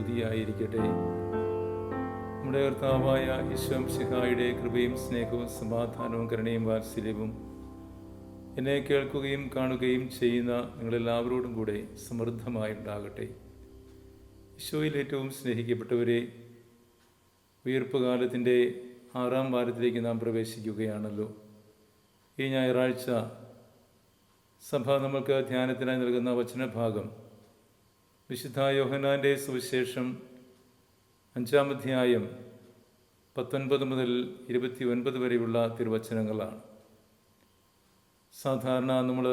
സ്തുതിയായിരിക്കട്ടെ. നമ്മുടെ കർത്താവായ യേശു മിശിഹായുടെ കൃപയും സ്നേഹവും സമാധാനവും കരുണയും വാത്സല്യവും എന്നെ കേൾക്കുകയും കാണുകയും ചെയ്യുന്ന നിങ്ങളെല്ലാവരോടും കൂടെ സമൃദ്ധമായി ഉണ്ടാകട്ടെ. ഈശോയിൽ ഏറ്റവും സ്നേഹിക്കപ്പെട്ടവരെ, ഉയർപ്പ് കാലത്തിൻ്റെ 6-ാം വാരത്തിലേക്ക് നാം പ്രവേശിക്കുകയാണല്ലോ. ഈ ഞായറാഴ്ച സഭ നമുക്ക് ധ്യാനത്തിനായി നൽകുന്ന വചനഭാഗം വിശുദ്ധ യോഹന്നാൻ്റെ സുവിശേഷം 5-ാം അധ്യായം 19 മുതൽ 29 വരെയുള്ള തിരുവചനങ്ങളാണ്. സാധാരണ നമ്മൾ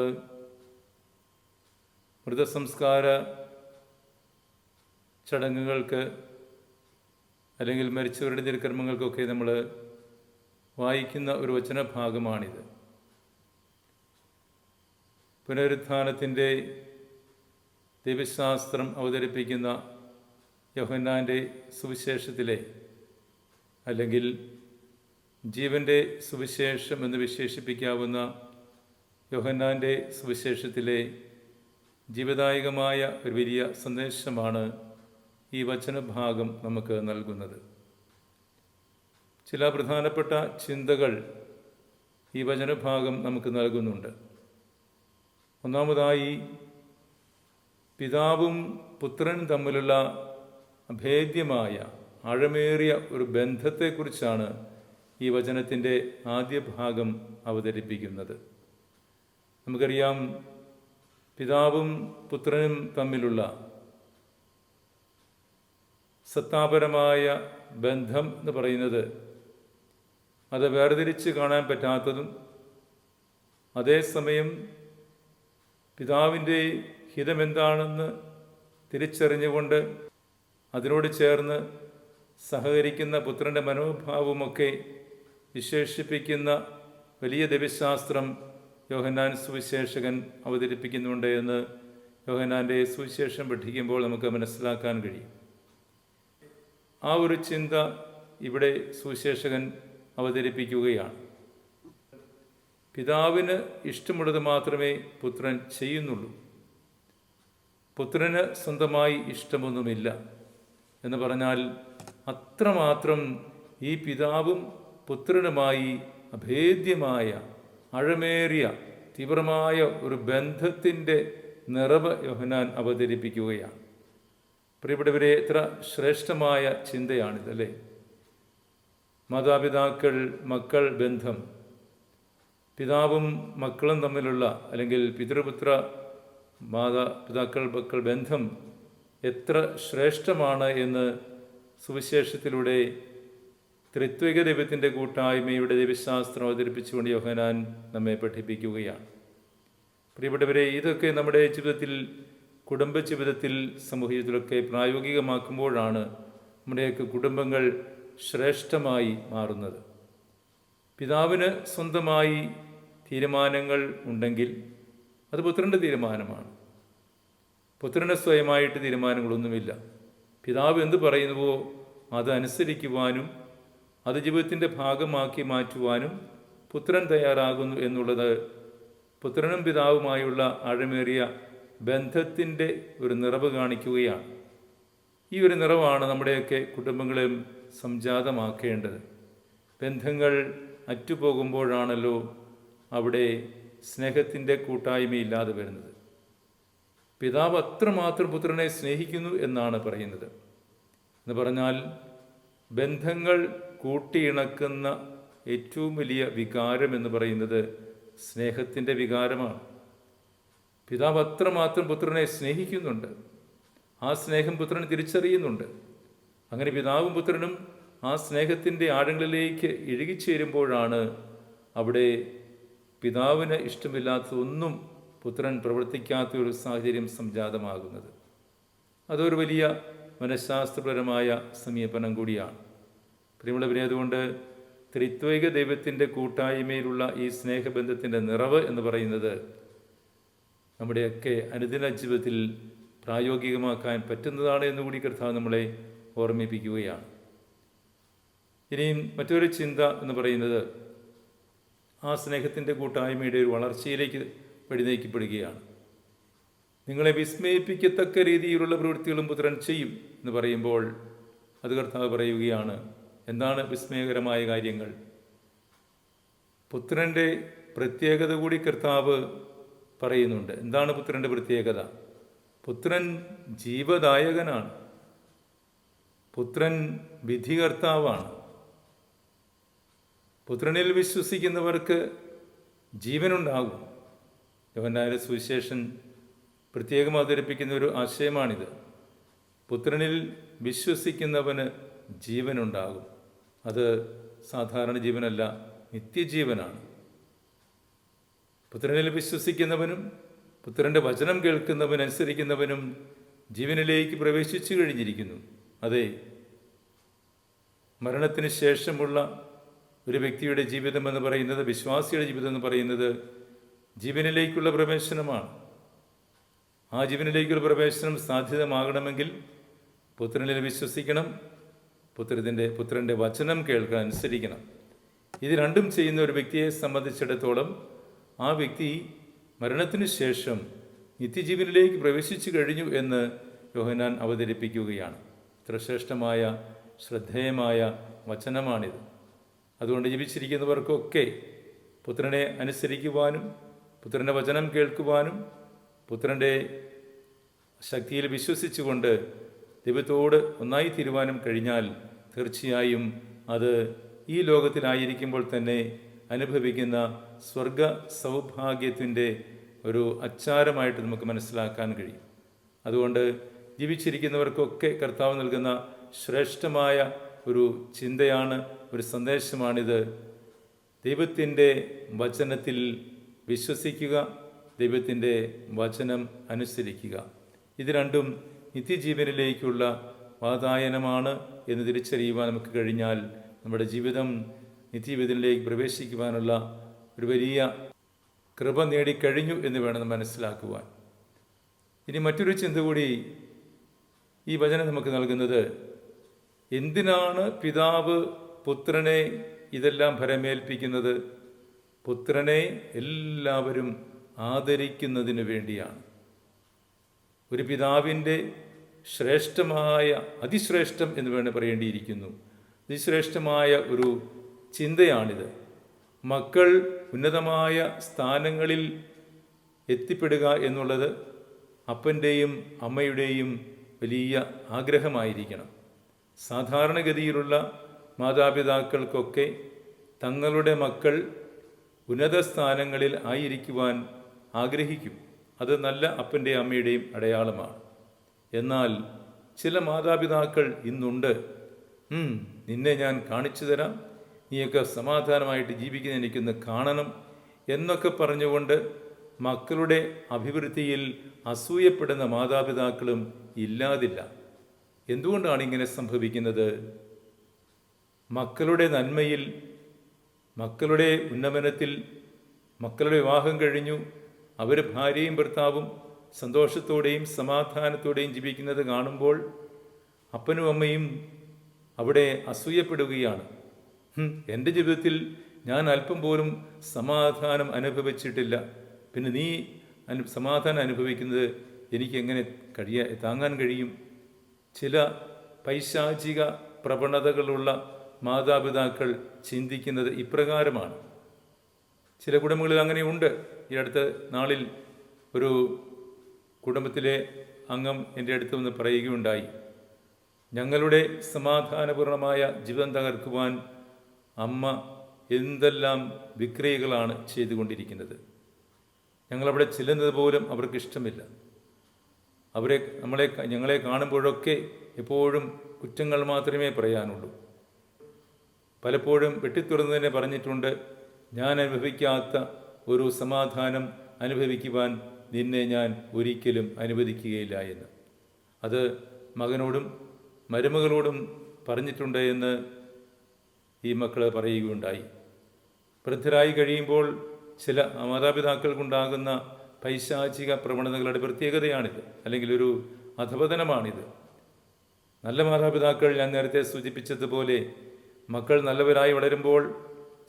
മൃതസംസ്കാര ചടങ്ങുകൾക്ക് അല്ലെങ്കിൽ മരിച്ചവരുടെ തിരുക്കർമ്മങ്ങൾക്കൊക്കെ നമ്മൾ വായിക്കുന്ന ഒരു വചനഭാഗമാണിത്. പുനരുത്ഥാനത്തിൻ്റെ ദൈവശാസ്ത്രം അവതരിപ്പിക്കുന്ന യോഹന്നാൻ്റെ സുവിശേഷത്തിലെ, അല്ലെങ്കിൽ ജീവൻ്റെ സുവിശേഷം എന്ന് വിശേഷിപ്പിക്കാവുന്ന യോഹന്നാൻ്റെ സുവിശേഷത്തിലെ ജീവദായകമായ ഒരു വലിയ സന്ദേശമാണ് ഈ വചനഭാഗം നമുക്ക് നൽകുന്നത്. ചില പ്രധാനപ്പെട്ട ചിന്തകൾ ഈ വചനഭാഗം നമുക്ക് നൽകുന്നുണ്ട്. ഒന്നാമതായി, പിതാവും പുത്രനും തമ്മിലുള്ള അഭേദ്യമായ ആഴമേറിയ ഒരു ബന്ധത്തെക്കുറിച്ചാണ് ഈ വചനത്തിൻ്റെ ആദ്യ ഭാഗം അവതരിപ്പിക്കുന്നത്. നമുക്കറിയാം, പിതാവും പുത്രനും തമ്മിലുള്ള സത്താപരമായ ബന്ധം എന്ന് പറയുന്നത് അത് വേർതിരിച്ച് കാണാൻ പറ്റാത്തതും, അതേസമയം പിതാവിൻ്റെ ഹിതമെന്താണെന്ന് തിരിച്ചറിഞ്ഞുകൊണ്ട് അതിനോട് ചേർന്ന് സഹകരിക്കുന്ന പുത്രൻ്റെ മനോഭാവമൊക്കെ വിശേഷിപ്പിക്കുന്ന വലിയ ദൈവശാസ്ത്രം യോഹന്നാൻ സുവിശേഷകൻ അവതരിപ്പിക്കുന്നുണ്ട് എന്ന് യോഹന്നാൻ്റെ സുവിശേഷം പഠിക്കുമ്പോൾ നമുക്ക് മനസ്സിലാക്കാൻ കഴിയും. ആ ഒരു ചിന്ത ഇവിടെ സുവിശേഷകൻ അവതരിപ്പിക്കുകയാണ്. പിതാവിന് ഇഷ്ടമുള്ളത് മാത്രമേ പുത്രൻ ചെയ്യുന്നുള്ളൂ. പുത്രന് സ്വന്തമായി ഇഷ്ടമൊന്നുമില്ല എന്ന് പറഞ്ഞാൽ അത്രമാത്രം ഈ പിതാവും പുത്രനുമായി അഭേദ്യമായ ആഴമേറിയ തീവ്രമായ ഒരു ബന്ധത്തിൻ്റെ നിറവ് യോഹന്നാൻ അവതരിപ്പിക്കുകയാണ്. പ്രിയപ്പെട്ടവരെ, എത്ര ശ്രേഷ്ഠമായ ചിന്തയാണിതല്ലേ. മാതാപിതാക്കൾ മക്കൾ ബന്ധം, പിതാവും മക്കളും തമ്മിലുള്ള, അല്ലെങ്കിൽ പിതൃപുത്ര മാതാപിതാക്കൾ മക്കൾ ബന്ധം എത്ര ശ്രേഷ്ഠമാണ് എന്ന് സുവിശേഷത്തിലൂടെ ത്രിത്വിക ദൈവത്തിൻ്റെ കൂട്ടായ്മയുടെ ദൈവശാസ്ത്രം അവതരിപ്പിച്ചുകൊണ്ട് യോഹന്നാൻ നമ്മെ പഠിപ്പിക്കുകയാണ്. പ്രിയപ്പെട്ടവരെ, ഇതൊക്കെ നമ്മുടെ ജീവിതത്തിൽ, കുടുംബജീവിതത്തിൽ, സമൂഹത്തിലൊക്കെ പ്രായോഗികമാക്കുമ്പോഴാണ് നമ്മുടെയൊക്കെ കുടുംബങ്ങൾ ശ്രേഷ്ഠമായി മാറുന്നത്. പിതാവിന് സ്വന്തമായി തീരുമാനങ്ങൾ ഉണ്ടെങ്കിൽ അത് പുത്രൻ്റെ തീരുമാനമാണ്. പുത്രന് സ്വയമായിട്ട് തീരുമാനങ്ങളൊന്നുമില്ല. പിതാവ് എന്ത് പറയുന്നുവോ അതനുസരിക്കുവാനും അത് ജീവിതത്തിൻ്റെ ഭാഗമാക്കി മാറ്റുവാനും പുത്രൻ തയ്യാറാകുന്നു എന്നുള്ളത് പുത്രനും പിതാവുമായുള്ള ആഴമേറിയ ബന്ധത്തിൻ്റെ ഒരു നിറവ് കാണിക്കുകയാണ്. ഈ ഒരു നിറവാണ് നമ്മുടെയൊക്കെ കുടുംബങ്ങളെയും സംജാതമാക്കേണ്ടത്. ബന്ധങ്ങൾ അറ്റുപോകുമ്പോഴാണല്ലോ അവിടെ സ്നേഹത്തിൻ്റെ കൂട്ടായ്മയില്ലാതെ വരുന്നത്. പിതാവ് അത്രമാത്രം പുത്രനെ സ്നേഹിക്കുന്നു എന്നാണ് പറയുന്നത്. എന്ന് പറഞ്ഞാൽ ബന്ധങ്ങൾ കൂട്ടിയിണക്കുന്ന ഏറ്റവും വലിയ വികാരം എന്ന് പറയുന്നത് സ്നേഹത്തിൻ്റെ വികാരമാണ്. പിതാവ് അത്രമാത്രം പുത്രനെ സ്നേഹിക്കുന്നുണ്ട്. ആ സ്നേഹം പുത്രൻ തിരിച്ചറിയുന്നുണ്ട്. അങ്ങനെ പിതാവും പുത്രനും ആ സ്നേഹത്തിൻ്റെ ആഴങ്ങളിലേക്ക് ഇഴുകിച്ചേരുമ്പോഴാണ് അവിടെ പിതാവിന് ഇഷ്ടമില്ലാത്തതൊന്നും പുത്രൻ പ്രവർത്തിക്കാത്ത ഒരു സാഹചര്യം സംജാതമാകുന്നത്. അതൊരു വലിയ മനഃശാസ്ത്രപരമായ സമീപനം കൂടിയാണ്. പ്രിയമുള്ളവരെ, അതുകൊണ്ട് ത്രിത്വൈക ദൈവത്തിൻ്റെ കൂട്ടായ്മയിലുള്ള ഈ സ്നേഹബന്ധത്തിൻ്റെ നിറവ് എന്ന് പറയുന്നത് നമ്മുടെയൊക്കെ അനുദിന ജീവിതത്തിൽ പ്രായോഗികമാക്കാൻ പറ്റുന്നതാണ് എന്നുകൂടി കർത്താവ് നമ്മളെ ഓർമ്മിപ്പിക്കുകയാണ്. ഇനിയും മറ്റൊരു ചിന്ത എന്ന് പറയുന്നത് ആ സ്നേഹത്തിൻ്റെ കൂട്ടായ്മയുടെ ഒരു വളർച്ചയിലേക്ക് വഴിനയിക്കപ്പെടുകയാണ്. നിങ്ങളെ വിസ്മയിപ്പിക്കത്തക്ക രീതിയിലുള്ള പ്രവൃത്തികളും പുത്രൻ ചെയ്യും എന്ന് പറയുമ്പോൾ അത് കർത്താവ് പറയുകയാണ്. എന്താണ് വിസ്മയകരമായ കാര്യങ്ങൾ? പുത്രൻ്റെ പ്രത്യേകത കൂടി കർത്താവ് പറയുന്നുണ്ട്. എന്താണ് പുത്രൻ്റെ പ്രത്യേകത? പുത്രൻ ജീവദായകനാണ്. പുത്രൻ വിധികർത്താവാണ്. പുത്രനിൽ വിശ്വസിക്കുന്നവർക്ക് ജീവനുണ്ടാകും. യോഹന്നാന്റെ സുവിശേഷൻ പ്രത്യേകം അവതരിപ്പിക്കുന്ന ഒരു ആശയമാണിത്. പുത്രനിൽ വിശ്വസിക്കുന്നവന് ജീവനുണ്ടാകും. അത് സാധാരണ ജീവനല്ല, നിത്യജീവനാണ്. പുത്രനിൽ വിശ്വസിക്കുന്നവനും പുത്രൻ്റെ വചനം കേൾക്കുന്നവനനുസരിക്കുന്നവനും ജീവനിലേക്ക് പ്രവേശിച്ചു കഴിഞ്ഞിരിക്കുന്നു. അതെ, മരണത്തിന് ശേഷമുള്ള ഒരു വ്യക്തിയുടെ ജീവിതം എന്ന് പറയുന്നത്, വിശ്വാസിയുടെ ജീവിതം എന്ന് പറയുന്നത് ജീവനിലേക്കുള്ള പ്രവേശനമാണ്. ആ ജീവനിലേക്കുള്ള പ്രവേശനം സാധ്യതമാകണമെങ്കിൽ പുത്രനിൽ വിശ്വസിക്കണം, പുത്രൻ്റെ വചനം കേൾക്കാൻ അനുസരിക്കണം. ഇത് രണ്ടും ചെയ്യുന്ന ഒരു വ്യക്തിയെ സംബന്ധിച്ചിടത്തോളം ആ വ്യക്തി മരണത്തിന് ശേഷം നിത്യജീവനിലേക്ക് പ്രവേശിച്ചു കഴിഞ്ഞു എന്ന് യോഹന്നാൻ അവതരിപ്പിക്കുകയാണ്. ഇത്ര ശ്രേഷ്ഠമായ ശ്രദ്ധേയമായ വചനമാണിത്. അതുകൊണ്ട് ജീവിച്ചിരിക്കുന്നവർക്കൊക്കെ പുത്രനെ അനുസരിക്കുവാനും പുത്രൻ്റെ വചനം കേൾക്കുവാനും പുത്രൻ്റെ ശക്തിയിൽ വിശ്വസിച്ചുകൊണ്ട് ദൈവത്തോട് ഒന്നായി തീരുവാനും കഴിഞ്ഞാൽ തീർച്ചയായും അത് ഈ ലോകത്തിലായിരിക്കുമ്പോൾ തന്നെ അനുഭവിക്കുന്ന സ്വർഗ സൗഭാഗ്യത്തിൻ്റെ ഒരു അച്ചാരമായിട്ട് നമുക്ക് മനസ്സിലാക്കാൻ കഴിയും. അതുകൊണ്ട് ജീവിച്ചിരിക്കുന്നവർക്കൊക്കെ കർത്താവ് നൽകുന്ന ശ്രേഷ്ഠമായ ഒരു ചിന്തയാണ്, ഒരു സന്ദേശമാണിത്. ദൈവത്തിൻ്റെ വചനത്തിൽ വിശ്വസിക്കുക, ദൈവത്തിൻ്റെ വചനം അനുസരിക്കുക. ഇത് രണ്ടും നിത്യജീവനിലേക്കുള്ള വാതായനമാണ് എന്ന് തിരിച്ചറിയുവാൻ നമുക്ക് കഴിഞ്ഞാൽ നമ്മുടെ ജീവിതം നിത്യജീവിതത്തിലേക്ക് പ്രവേശിക്കുവാനുള്ള ഒരു വലിയ കൃപ നേടിക്കഴിഞ്ഞു എന്ന് വേണം മനസ്സിലാക്കുവാൻ. ഇനി മറ്റൊരു ചിന്ത കൂടി ഈ വചനം നമുക്ക് നൽകുന്നത്, എന്തിനാണ് പിതാവ് പുത്രനെ ഇതെല്ലാം ഭരമേൽപ്പിക്കുന്നത്? പുത്രനെ എല്ലാവരും ആദരിക്കുന്നതിന് വേണ്ടിയാണ്. ഒരു പിതാവിൻ്റെ ശ്രേഷ്ഠമായ, അതിശ്രേഷ്ഠം എന്ന് വേണം പറയേണ്ടിയിരിക്കുന്നു, അതിശ്രേഷ്ഠമായ ഒരു ചിന്തയാണിത്. മക്കൾ ഉന്നതമായ സ്ഥാനങ്ങളിൽ എത്തിപ്പെടുക എന്നുള്ളത് അപ്പൻ്റെയും അമ്മയുടെയും വലിയ ആഗ്രഹമായിരിക്കണം. സാധാരണഗതിയിലുള്ള മാതാപിതാക്കൾക്കൊക്കെ തങ്ങളുടെ മക്കൾ ഉന്നത സ്ഥാനങ്ങളിൽ ആയിരിക്കുവാൻ ആഗ്രഹിക്കും. അത് നല്ല അപ്പൻ്റെയും അമ്മയുടെയും അടയാളമാണ്. എന്നാൽ ചില മാതാപിതാക്കൾ ഇന്നുണ്ട്, നിന്നെ ഞാൻ കാണിച്ചു തരാം, നീയൊക്കെ സമാധാനമായിട്ട് ജീവിക്കുന്ന എനിക്കൊന്ന് കാണണം എന്നൊക്കെ പറഞ്ഞുകൊണ്ട് മക്കളുടെ അഭിവൃദ്ധിയിൽ അസൂയപ്പെടുന്ന മാതാപിതാക്കളും ഇല്ലാതില്ല. എന്തുകൊണ്ടാണ് ഇങ്ങനെ സംഭവിക്കുന്നത്? മക്കളുടെ നന്മയിൽ, മക്കളുടെ ഉന്നമനത്തിൽ, മക്കളുടെ വിവാഹം കഴിഞ്ഞു അവർ ഭാര്യയും ഭർത്താവും സന്തോഷത്തോടെയും സമാധാനത്തോടെയും ജീവിക്കുന്നത് കാണുമ്പോൾ അപ്പനും അമ്മയും അവിടെ അസൂയപ്പെടുകയാണ്. എൻ്റെ ജീവിതത്തിൽ ഞാൻ അല്പം പോലും സമാധാനം അനുഭവിച്ചിട്ടില്ല, പിന്നെ നീ സമാധാനം അനുഭവിക്കുന്നത് എനിക്കെങ്ങനെ താങ്ങാൻ കഴിയും? ചില പൈശാചിക പ്രവണതകളുള്ള മാതാപിതാക്കൾ ചിന്തിക്കുന്നത് ഇപ്രകാരമാണ്. ചില കുടുംബങ്ങളിൽ അങ്ങനെയുണ്ട്. ഈ അടുത്ത നാളിൽ ഒരു കുടുംബത്തിലെ അംഗം എൻ്റെ അടുത്ത് വന്ന് പറയുകയുണ്ടായി, ഞങ്ങളുടെ സമാധാനപൂർണമായ ജീവിതം തകർക്കുവാൻ അമ്മ എന്തെല്ലാം വിക്രിയകളാണ് ചെയ്തുകൊണ്ടിരിക്കുന്നത്. ഞങ്ങളവിടെ ചെല്ലുന്നത് പോലും അവർക്കിഷ്ടമില്ല. ഞങ്ങളെ കാണുമ്പോഴൊക്കെ എപ്പോഴും കുറ്റങ്ങൾ മാത്രമേ പറയാനുള്ളൂ. പലപ്പോഴും വെട്ടിത്തുറന്ന് തന്നെ പറഞ്ഞിട്ടുണ്ട്, ഞാൻ അനുഭവിക്കാത്ത ഒരു സമാധാനം അനുഭവിക്കുവാൻ നിന്നെ ഞാൻ ഒരിക്കലും അനുവദിക്കുകയില്ല എന്ന്. അത് മകനോടും മരുമകളോടും പറഞ്ഞിട്ടുണ്ട് എന്ന് ഈ മക്കൾ പറയുകയുണ്ടായി. വൃദ്ധരായി കഴിയുമ്പോൾ ചില മാതാപിതാക്കൾക്കുണ്ടാകുന്ന പൈശാചിക പ്രവണതകളുടെ പ്രത്യേകതയാണിത്, അല്ലെങ്കിൽ ഒരു അധപതനമാണിത്. നല്ല മാതാപിതാക്കൾ, ഞാൻ നേരത്തെ സൂചിപ്പിച്ചതുപോലെ, മക്കൾ നല്ലവരായി വളരുമ്പോൾ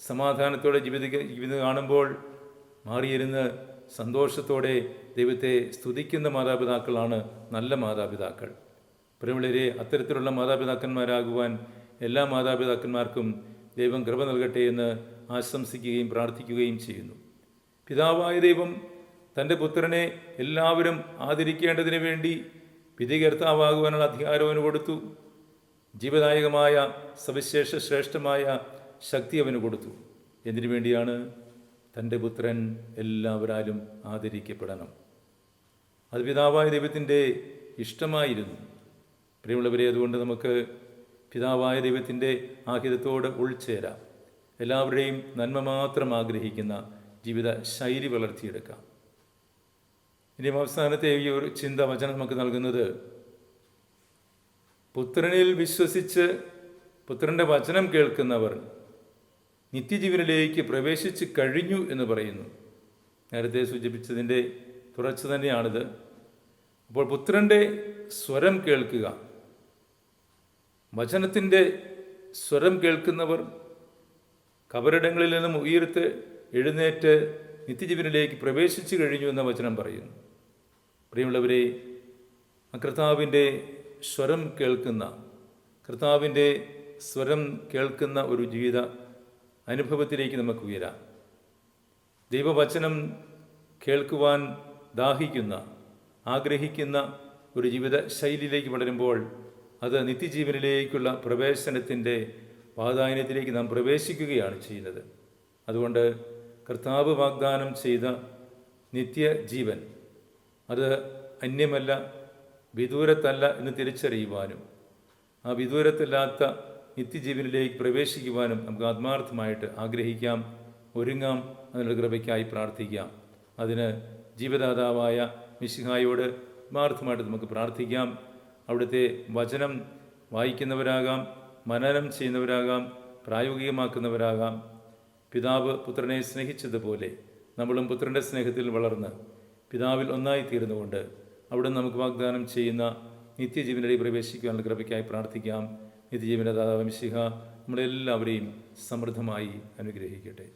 സമാധാനത്തോടെ ജീവിതം കാണുമ്പോൾ മാറിയിരുന്ന് സന്തോഷത്തോടെ ദൈവത്തെ സ്തുതിക്കുന്ന മാതാപിതാക്കളാണ് നല്ല മാതാപിതാക്കൾ. പ്രിയമുള്ളവരെ, അത്തരത്തിലുള്ള മാതാപിതാക്കന്മാരാകുവാൻ എല്ലാ മാതാപിതാക്കന്മാർക്കും ദൈവം കൃപ നൽകട്ടെ എന്ന് ആശംസിക്കുകയും പ്രാർത്ഥിക്കുകയും ചെയ്യുന്നു. പിതാവായ ദൈവം തൻ്റെ പുത്രനെ എല്ലാവരും ആദരിക്കേണ്ടതിന് വേണ്ടി വിധികർത്താവാകുവാനുള്ള അധികാരം അവന് കൊടുത്തു. ജീവദായകമായ സവിശേഷ ശ്രേഷ്ഠമായ ശക്തി അവന് കൊടുത്തു. എന്തിനു വേണ്ടിയാണ്? തൻ്റെ പുത്രൻ എല്ലാവരാലും ആദരിക്കപ്പെടണം. അത് പിതാവായ ദൈവത്തിൻ്റെ ഇഷ്ടമായിരുന്നു. പ്രിയമുള്ളവരെ, അതുകൊണ്ട് നമുക്ക് പിതാവായ ദൈവത്തിൻ്റെ ആഹിതത്തോട് ഉൾച്ചേരാം. എല്ലാവരുടെയും നന്മ മാത്രം ആഗ്രഹിക്കുന്ന ജീവിത ശൈലി വളർത്തിയെടുക്കാം. ഇനി അവസാനത്തെ ഈ ഒരു ചിന്ത വചനം നമുക്ക് നൽകുന്നത്, പുത്രനിൽ വിശ്വസിച്ച് പുത്രൻ്റെ വചനം കേൾക്കുന്നവർ നിത്യജീവനിലേക്ക് പ്രവേശിച്ച് കഴിഞ്ഞു എന്ന് പറയുന്നു. നേരത്തെ സൂചിപ്പിച്ചതിൻ്റെ തുടർച്ച തന്നെയാണിത്. അപ്പോൾ പുത്രൻ്റെ സ്വരം കേൾക്കുക, വചനത്തിൻ്റെ സ്വരം കേൾക്കുന്നവർ കബറിടങ്ങളിൽ നിന്നും ഉയർത്ത് എഴുന്നേറ്റ് നിത്യജീവനിലേക്ക് പ്രവേശിച്ചു കഴിഞ്ഞു എന്ന വചനം പറയുന്നു. പ്രിയമുള്ളവരെ, കർത്താവിൻ്റെ സ്വരം കേൾക്കുന്ന, കർത്താവിൻ്റെ സ്വരം കേൾക്കുന്ന ഒരു ജീവിത അനുഭവത്തിലേക്ക് നമുക്ക് ഉയരാം. ദൈവവചനം കേൾക്കുവാൻ ദാഹിക്കുന്ന, ആഗ്രഹിക്കുന്ന ഒരു ജീവിത ശൈലിയിലേക്ക് വളരുമ്പോൾ അത് നിത്യജീവനിലേക്കുള്ള പ്രവേശനത്തിൻ്റെ വാതായനത്തിലേക്ക് നാം പ്രവേശിക്കുകയാണ് ചെയ്യുന്നത്. അതുകൊണ്ട് കർത്താവ് വാഗ്ദാനം ചെയ്ത നിത്യജീവൻ അത് അന്യമല്ല, വിദൂരത്തല്ല എന്ന് തിരിച്ചറിയുവാനും ആ വിദൂരത്തില്ലാത്ത നിത്യജീവനിലേക്ക് പ്രവേശിക്കുവാനും നമുക്ക് ആത്മാർത്ഥമായിട്ട് ആഗ്രഹിക്കാം, ഒരുങ്ങാം. അതിനുള്ള കൃപയ്ക്കായി പ്രാർത്ഥിക്കാം. അതിന് ജീവദാതാവായ മിശിഹായോട് ആത്മാർത്ഥമായിട്ട് നമുക്ക് പ്രാർത്ഥിക്കാം. അവിടുത്തെ വചനം വായിക്കുന്നവരാകാം, മനനം ചെയ്യുന്നവരാകാം, പ്രായോഗികമാക്കുന്നവരാകാം. പിതാവ് പുത്രനെ സ്നേഹിച്ചതുപോലെ നമ്മളും പുത്രൻ്റെ സ്നേഹത്തിൽ വളർന്ന് പിതാവിൽ ഒന്നായി തീർന്നുകൊണ്ട് അവിടെ നമുക്ക് വാഗ്ദാനം ചെയ്യുന്ന നിത്യജീവനിലേക്ക് പ്രവേശിക്കാനുള്ള കൃപയ്ക്കായി പ്രാർത്ഥിക്കാം. നിത്യജീവന ദാതാവായ മിശിഹ നമ്മളെല്ലാവരെയും സമൃദ്ധമായി അനുഗ്രഹിക്കട്ടെ.